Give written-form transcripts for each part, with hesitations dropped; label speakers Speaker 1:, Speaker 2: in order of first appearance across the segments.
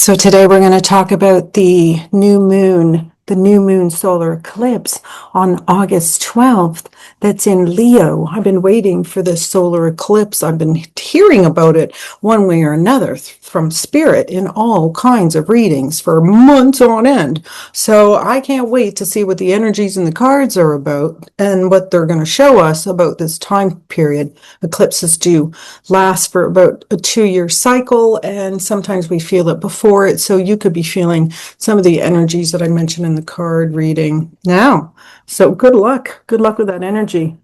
Speaker 1: So today we're going to talk about the new moon solar eclipse on August 12th that's in Leo. I've been waiting for this solar eclipse. I've been hearing about it one way or another from spirit in all kinds of readings for months on end. So I can't wait to see what the energies and the cards are about and what they're going to show us about this time period. Eclipses do last for about a 2-year cycle, and sometimes we feel it before it. So you could be feeling some of the energies that I mentioned in the card reading now. So good luck. Good luck with that energy.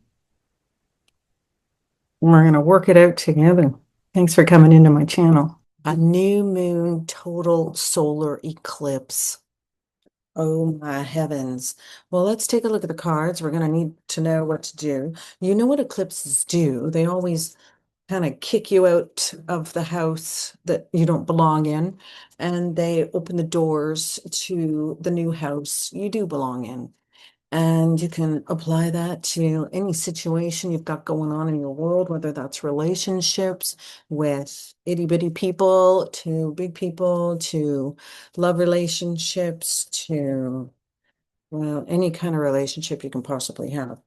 Speaker 1: We're going to work it out together. Thanks for coming into my channel. A new moon total solar eclipse. Oh my heavens. Well, let's take a look at the cards. We're going to need to know what to do. You know what eclipses do? They always kind of kick you out of the house that you don't belong in, and they open the doors to the new house you do belong in. And you can apply that to any situation you've got going on in your world, whether that's relationships with itty bitty people, to big people, to love relationships, to, well, any kind of relationship you can possibly have,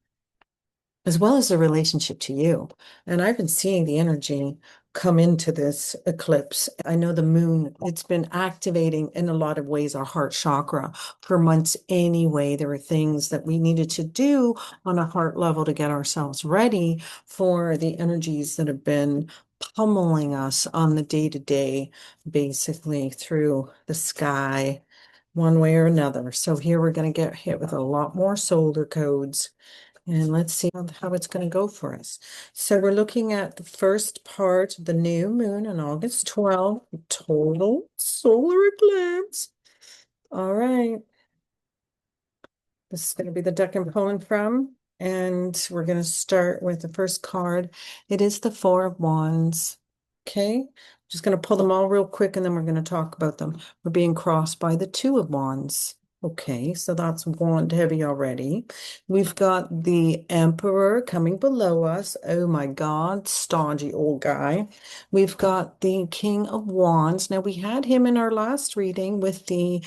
Speaker 1: as well as the relationship to you. And I've been seeing the energy come into this eclipse. I know the moon, it's been activating in a lot of ways our heart chakra for months anyway. There were things that we needed to do on a heart level to get ourselves ready for the energies that have been pummeling us on the day-to-day, basically through the sky, one way or another. So here we're going to get hit with a lot more solar codes. And let's see how it's going to go for us. So we're looking at the first part of the new moon on August 12th, total solar eclipse. All right. This is going to be the deck I'm pulling from. And we're going to start with the first card. It is the Four of Wands. Okay. Just going to pull them all real quick and then we're going to talk about them. We're being crossed by the Two of Wands. Okay, so that's wand heavy already. We've got the Emperor coming below us. Oh my God, stodgy old guy. We've got the King of Wands. Now, we had him in our last reading with the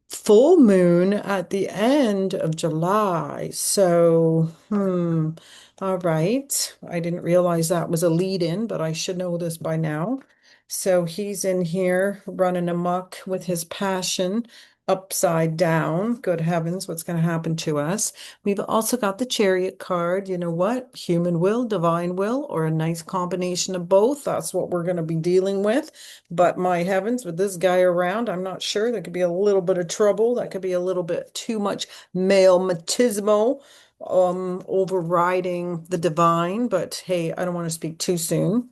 Speaker 1: full moon at the end of July. So, all right. I didn't realize that was a lead in, but I should know this by now. So he's in here running amok with his passion upside down. Good heavens, what's going to happen to us? We've also got the Chariot card. You know what? Human will, divine will, or a nice combination of both. That's what we're going to be dealing with. But my heavens, with this guy around, I'm not sure. There could be a little bit of trouble. That could be a little bit too much male machismo overriding the divine. But hey, I don't want to speak too soon.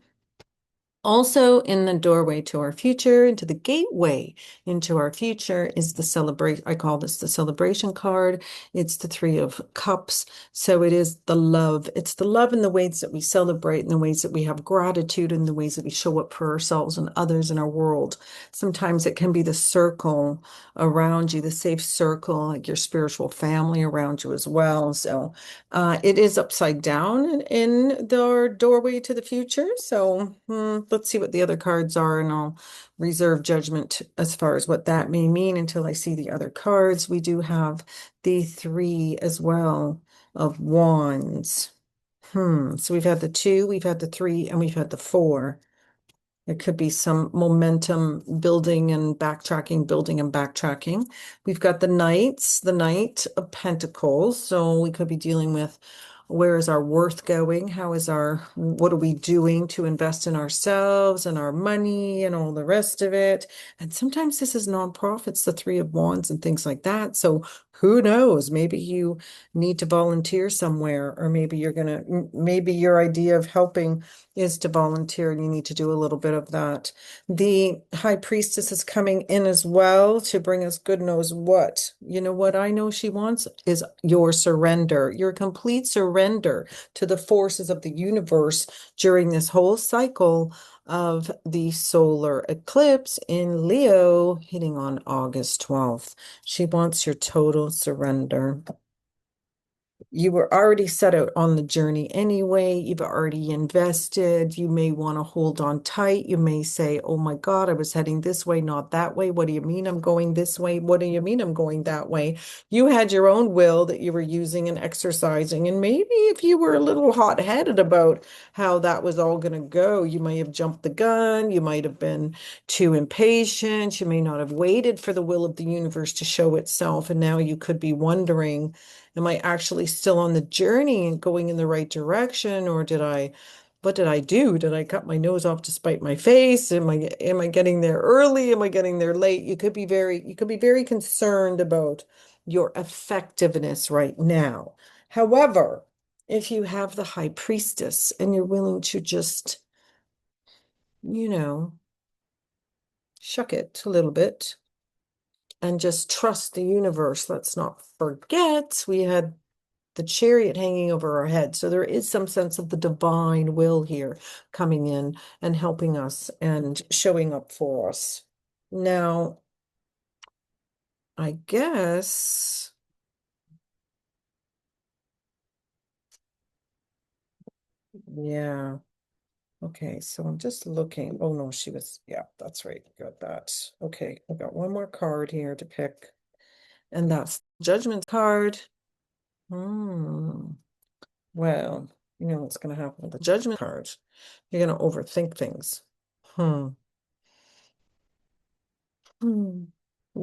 Speaker 1: Also in the doorway to our future, into the gateway into our future, is the celebration. I call this the celebration card. It's the Three of Cups. So it is the love. It's the love in the ways that we celebrate, in the ways that we have gratitude, in the ways that we show up for ourselves and others in our world. Sometimes it can be the circle around you, the safe circle, like your spiritual family around you as well. So it is upside down in the doorway to the future. So let's see what the other cards are, and I'll reserve judgment as far as what that may mean until I see the other cards. We do have the Three as well of Wands. So we've had the Two, we've had the Three, and we've had the Four. There could be some momentum building and backtracking, building and backtracking. We've got the Knights, the Knight of Pentacles. So we could be dealing with, where is our worth going? What are we doing to invest in ourselves and our money and all the rest of it? And sometimes this is nonprofits, the Three of Wands and things like that. So who knows? Maybe you need to volunteer somewhere, or maybe your idea of helping is to volunteer and you need to do a little bit of that. The High Priestess is coming in as well to bring us good knows what. You know what I know she wants is your surrender, your complete surrender to the forces of the universe during this whole cycle of the solar eclipse in Leo hitting on August 12th. She wants your total surrender. you were already set out on the journey anyway. You've already invested. You may want to hold on tight. You may say, oh my God, I was heading this way, not that way. What do you mean I'm going this way? What do you mean I'm going that way? You had your own will that you were using and exercising. And maybe if you were a little hot-headed about how that was all going to go, you may have jumped the gun. You might have been too impatient. You may not have waited for the will of the universe to show itself. And now you could be wondering, am I actually still on the journey and going in the right direction? Or what did I do? Did I cut my nose off to spite my face? Am I getting there early? Am I getting there late? You could be very concerned about your effectiveness right now. However, if you have the high priestess and you're willing to just, you know, shuck it a little bit and just trust the universe. Let's not forget we had the chariot hanging over our head. So there is some sense of the divine will here coming in and helping us and showing up for us. Now, I guess, yeah. Okay, so I'm just looking. Oh no, yeah, that's right. Got that. Okay, I've got one more card here to pick, and that's Judgment card. Hmm. Well, you know what's going to happen with the Judgment card. You're going to overthink things. Hmm. Hmm.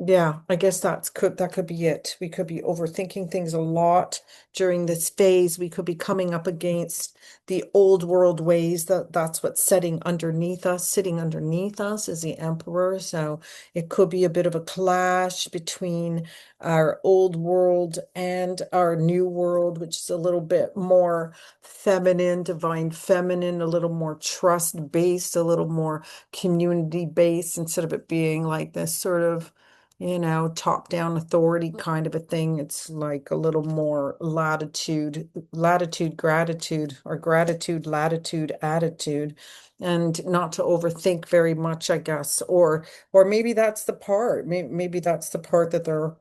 Speaker 1: Yeah, I guess that could be it. We could be overthinking things a lot during this phase. We could be coming up against the old world ways. That's what's sitting underneath us is the emperor. So it could be a bit of a clash between our old world and our new world, which is a little bit more feminine, divine feminine, a little more trust based, a little more community based instead of it being like this sort of, top-down authority kind of a thing. It's like a little more latitude, gratitude, or gratitude, latitude, attitude, and not to overthink very much, I guess. Or maybe that's the part. Maybe that's the part that they're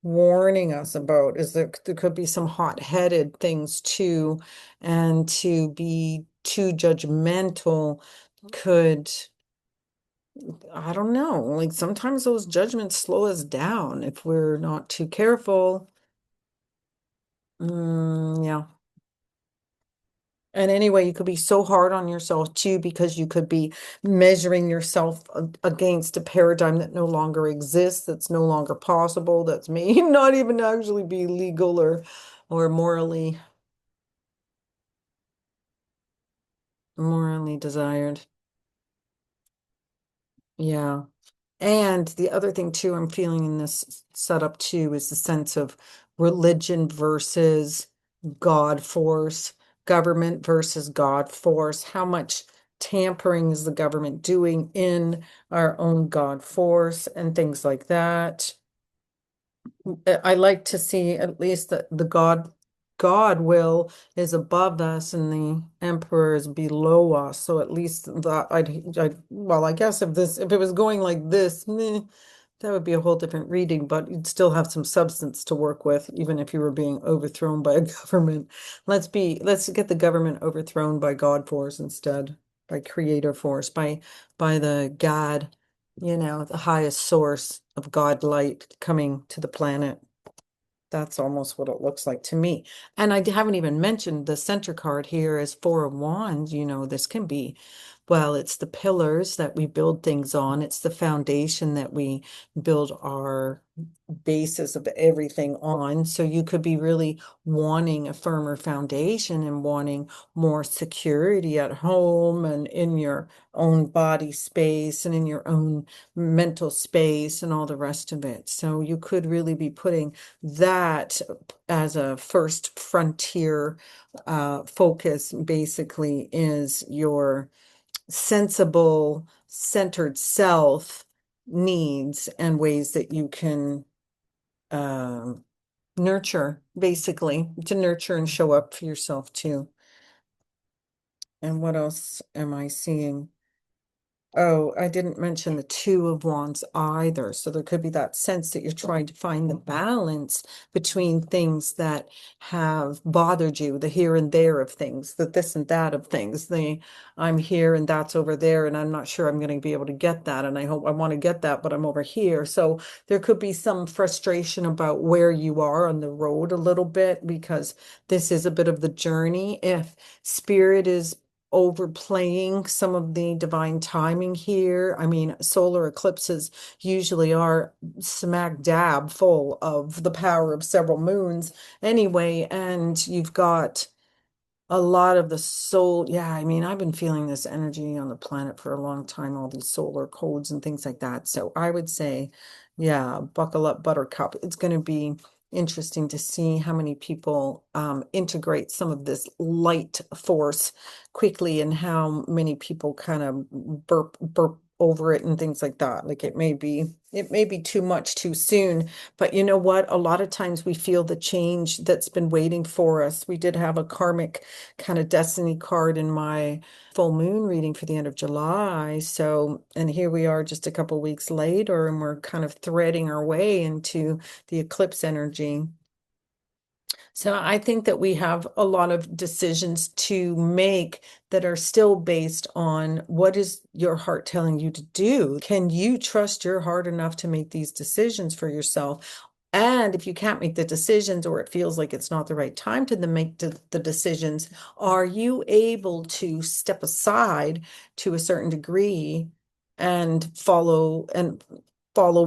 Speaker 1: warning us about, is that there could be some hot-headed things too, and to be too judgmental could, I don't know. Like sometimes those judgments slow us down if we're not too careful. Yeah. And anyway, you could be so hard on yourself too, because you could be measuring yourself against a paradigm that no longer exists, that's no longer possible, that's may not even actually be legal or morally desired. Yeah. And the other thing too, I'm feeling in this setup too, is the sense of religion versus God force, government versus God force. How much tampering is the government doing in our own God force and things like that? I like to see at least that the God will is above us and the emperor is below us. So at least that well, I guess if it was going like this, meh, that would be a whole different reading, but you'd still have some substance to work with, even if you were being overthrown by a government. Let's get the government overthrown by God force instead, by creator force, by the God, the highest source of God light coming to the planet. That's almost what it looks like to me. And I haven't even mentioned the center card here is Four of Wands. This can be, well, it's the pillars that we build things on. It's the foundation that we build our basis of everything on. So you could be really wanting a firmer foundation and wanting more security at home and in your own body space and in your own mental space and all the rest of it. So you could really be putting that as a first frontier focus, basically, is your sensible, centered self needs and ways that you can um, nurture, basically, to nurture and show up for yourself too. And what else am I seeing? Oh, I didn't mention the Two of Wands either. So there could be that sense that you're trying to find the balance between things that have bothered you, the here and there of things, the this and that of things, the I'm here and that's over there, and I'm not sure I'm going to be able to get that. And I hope I want to get that, but I'm over here. So there could be some frustration about where you are on the road a little bit because this is a bit of the journey. If spirit is overplaying some of the divine timing here. I mean, solar eclipses usually are smack dab full of the power of several moons anyway, and you've got a lot of the soul. Yeah, I mean, I've been feeling this energy on the planet for a long time, all these solar codes and things like that. So I would say, yeah, buckle up, buttercup. It's going to be interesting to see how many people integrate some of this light force quickly and how many people kind of burp over it and things like that. Like it may be too much too soon. But you know what? A lot of times we feel the change that's been waiting for us. We did have a karmic kind of destiny card in my full moon reading for the end of July. So, and here we are just a couple weeks later, and we're kind of threading our way into the eclipse energy. So I think that we have a lot of decisions to make that are still based on what is your heart telling you to do? Can you trust your heart enough to make these decisions for yourself? And if you can't make the decisions or it feels like it's not the right time to make the decisions, are you able to step aside to a certain degree and follow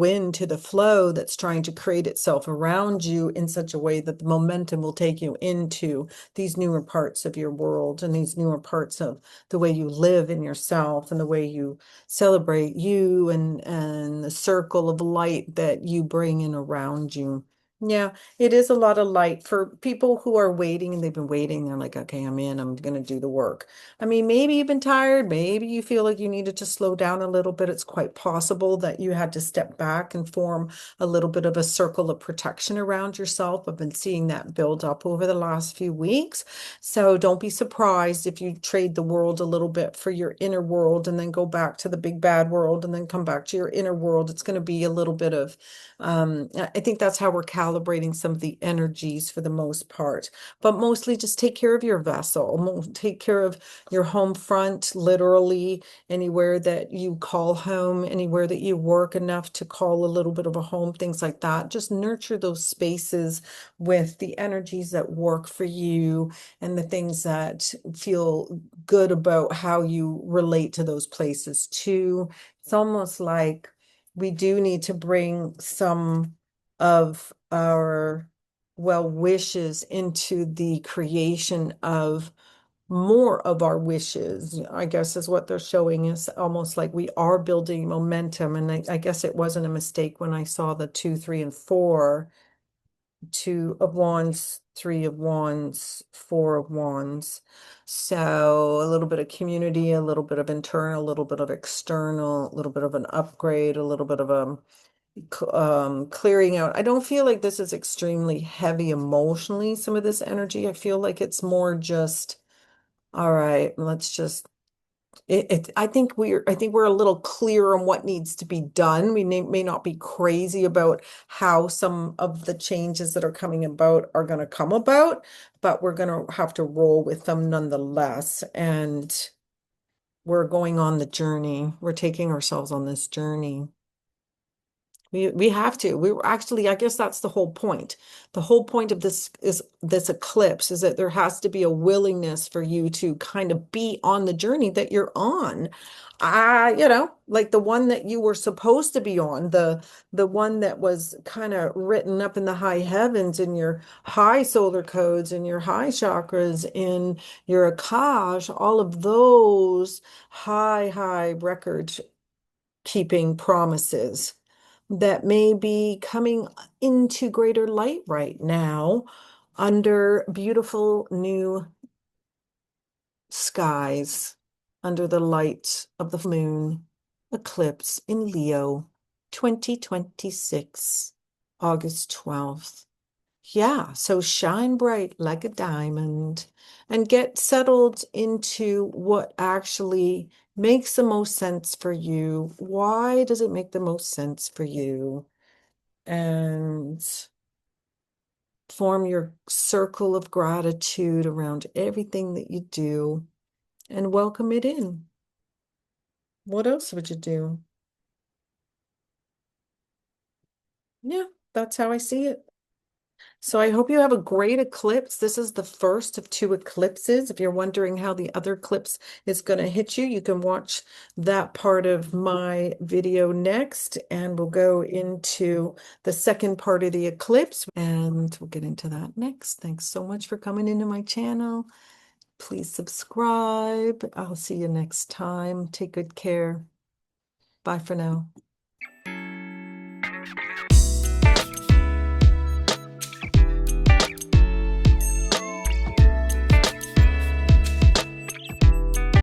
Speaker 1: into the flow that's trying to create itself around you in such a way that the momentum will take you into these newer parts of your world and these newer parts of the way you live in yourself and the way you celebrate you and the circle of light that you bring in around you. Yeah, it is a lot of light for people who are waiting and they've been waiting. They're like, okay, I'm in, I'm going to do the work. I mean, maybe you've been tired. Maybe you feel like you needed to slow down a little bit. It's quite possible that you had to step back and form a little bit of a circle of protection around yourself. I've been seeing that build up over the last few weeks. So don't be surprised if you trade the world a little bit for your inner world and then go back to the big bad world and then come back to your inner world. It's going to be a little bit of, I think that's how we're calibrating some of the energies for the most part. But mostly just take care of your vessel, take care of your home front, literally anywhere that you call home, anywhere that you work enough to call a little bit of a home, things like that. Just nurture those spaces with the energies that work for you and the things that feel good about how you relate to those places too. It's almost like we do need to bring some of our well wishes into the creation of more of our wishes, I guess is what they're showing us, almost like we are building momentum. And I guess it wasn't a mistake when I saw the 2, 3, and 4, Two of Wands, Three of Wands, Four of Wands. So a little bit of community, a little bit of internal, a little bit of external, a little bit of an upgrade, a little bit of a clearing out. I don't feel like this is extremely heavy emotionally, some of this energy. I feel like it's more just, all right, let's just I think we're a little clear on what needs to be done. We may not be crazy about how some of the changes that are coming about are going to come about, but we're going to have to roll with them nonetheless. And we're going on the journey. We're taking ourselves on this journey. We have to. We were actually, I guess that's the whole point. The whole point of this eclipse is that there has to be a willingness for you to kind of be on the journey that you're on. Like the one that you were supposed to be on, the one that was kind of written up in the high heavens in your high solar codes, in your high chakras, in your Akash, all of those high record keeping promises that may be coming into greater light right now under beautiful new skies, under the light of the moon eclipse in Leo 2026, August 12th. Yeah, so shine bright like a diamond and get settled into what actually makes the most sense for you. Why does it make the most sense for you? And form your circle of gratitude around everything that you do and welcome it in. What else would you do? Yeah, that's how I see it. So I hope you have a great eclipse. This is the first of two eclipses. If you're wondering how the other eclipse is going to hit you, you can watch that part of my video next, and we'll go into the second part of the eclipse, and we'll get into that next. Thanks so much for coming into my channel. Please subscribe. I'll see you next time. Take good care. Bye for now.